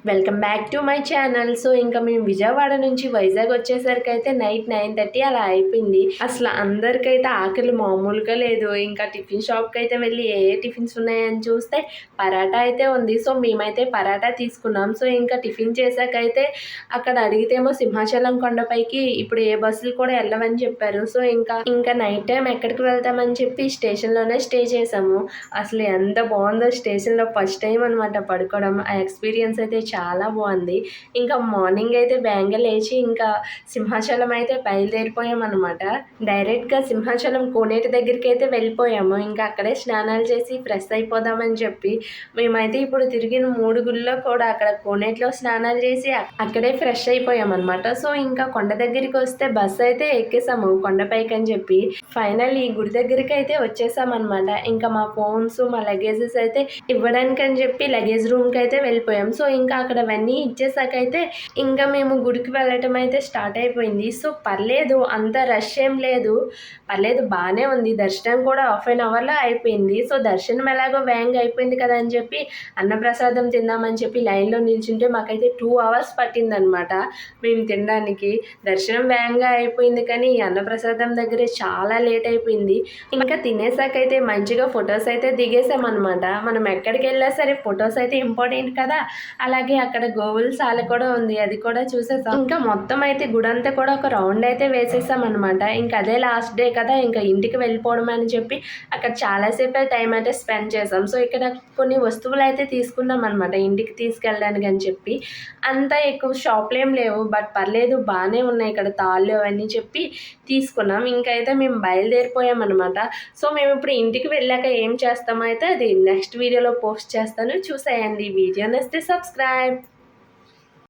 Welcome back to my channel. So ఇంకా మేము విజయవాడ నుంచి వైజాగ్ వచ్చేసరికి అయితే నైట్ 9:30 అలా అయిపోయింది. అసలు అందరికైతే ఆకలి మామూలుగా లేదు. ఇంకా టిఫిన్ షాప్కి అయితే వెళ్ళి ఏ టిఫిన్స్ ఉన్నాయని చూస్తే పరాటా అయితే ఉంది. సో మేమైతే పరాటా తీసుకున్నాం. సో ఇంకా టిఫిన్ చేశాకైతే అక్కడ అడిగితేమో సింహాచలం కొండపైకి ఇప్పుడు ఏ బస్సులు కూడా వెళ్ళవని చెప్పారు. సో ఇంకా నైట్ టైం ఎక్కడికి వెళ్తామని చెప్పి స్టేషన్లోనే స్టే చేసాము. అసలు ఎంత బాగుందో స్టేషన్లో ఫస్ట్ టైం అనమాట పడుకోవడం. ఆ ఎక్స్పీరియన్స్ అయితే చాలా బాగుంది. ఇంకా మార్నింగ్ అయితే వేగంగా లేచి ఇంకా సింహాచలం అయితే బయలుదేరిపోయామన్నమాట. డైరెక్ట్గా సింహాచలం కోనేటి దగ్గరికి అయితే వెళ్ళిపోయాము. ఇంకా అక్కడే స్నానాలు చేసి ఫ్రెష్ అయిపోదామని చెప్పి మేమైతే ఇప్పుడు తిరిగిన 3 గుళ్ళో కూడా అక్కడ కోనేటిలో స్నానాలు చేసి అక్కడే ఫ్రెష్ అయిపోయామన్నమాట. సో ఇంకా కొండ దగ్గరికి వస్తే బస్ అయితే ఎక్కేసాము కొండపైకి అని చెప్పి. ఫైనల్ ఈ గుడి దగ్గరికి అయితే వచ్చేసామన్నమాట. ఇంకా మా ఫోన్స్ మా లగేజెస్ అయితే ఇవ్వడానికి అని చెప్పి లగేజ్ రూమ్కి అయితే వెళ్ళిపోయాం. సో ఇంకా అక్కడ అవన్నీ ఇచ్చేసాకైతే ఇంకా మేము గుడికి వెళ్ళటం అయితే స్టార్ట్ అయిపోయింది. సో పర్లేదు, అంత రష్ ఏం లేదు, పర్లేదు బాగానే ఉంది. దర్శనం కూడా హాఫ్ అన్ అవర్లో అయిపోయింది. సో దర్శనం ఎలాగో వేగంగా అయిపోయింది కదా అని చెప్పి అన్నప్రసాదం తిందామని చెప్పి లైన్లో నిల్చుంటే మాకైతే 2 hours పట్టిందనమాట మేము తినడానికి. దర్శనం వేగంగా అయిపోయింది కానీ అన్నప్రసాదం దగ్గరే చాలా లేట్ అయిపోయింది. ఇంకా తినేసాకైతే మంచిగా ఫొటోస్ అయితే దిగేసామన్నమాట. మనం ఎక్కడికి వెళ్ళా సరే ఫొటోస్ అయితే ఇంపార్టెంట్ కదా. అలాగే అక్కడ గోవుల సాల కూడా ఉంది, అది కూడా చూసేసాం. ఇంకా మొత్తం అయితే గుడంతా కూడా ఒక రౌండ్ అయితే వేసేసామన్నమాట. ఇంకా అదే లాస్ట్ డే కదా, ఇంకా ఇంటికి వెళ్ళిపోవడం అని చెప్పి అక్కడ చాలాసేపు టైం అయితే స్పెండ్ చేసాం. సో ఇక్కడ కొన్ని వస్తువులు అయితే తీసుకున్నాం అనమాట ఇంటికి తీసుకెళ్ళడానికి అని చెప్పి. అంత ఎక్కువ షాప్లు ఏం లేవు, బట్ పర్లేదు బాగానే ఉన్నాయి ఇక్కడ తాళ్ళు అవన్నీ చెప్పి తీసుకున్నాం. ఇంకైతే మేము బయలుదేరిపోయామన్నమాట. సో మేము ఇప్పుడు ఇంటికి వెళ్ళాక ఏం చేస్తామో అయితే అది నెక్స్ట్ వీడియోలో పోస్ట్ చేస్తాను, చూసేయండి. వీడియో నచ్చితే సబ్స్క్రైబ్.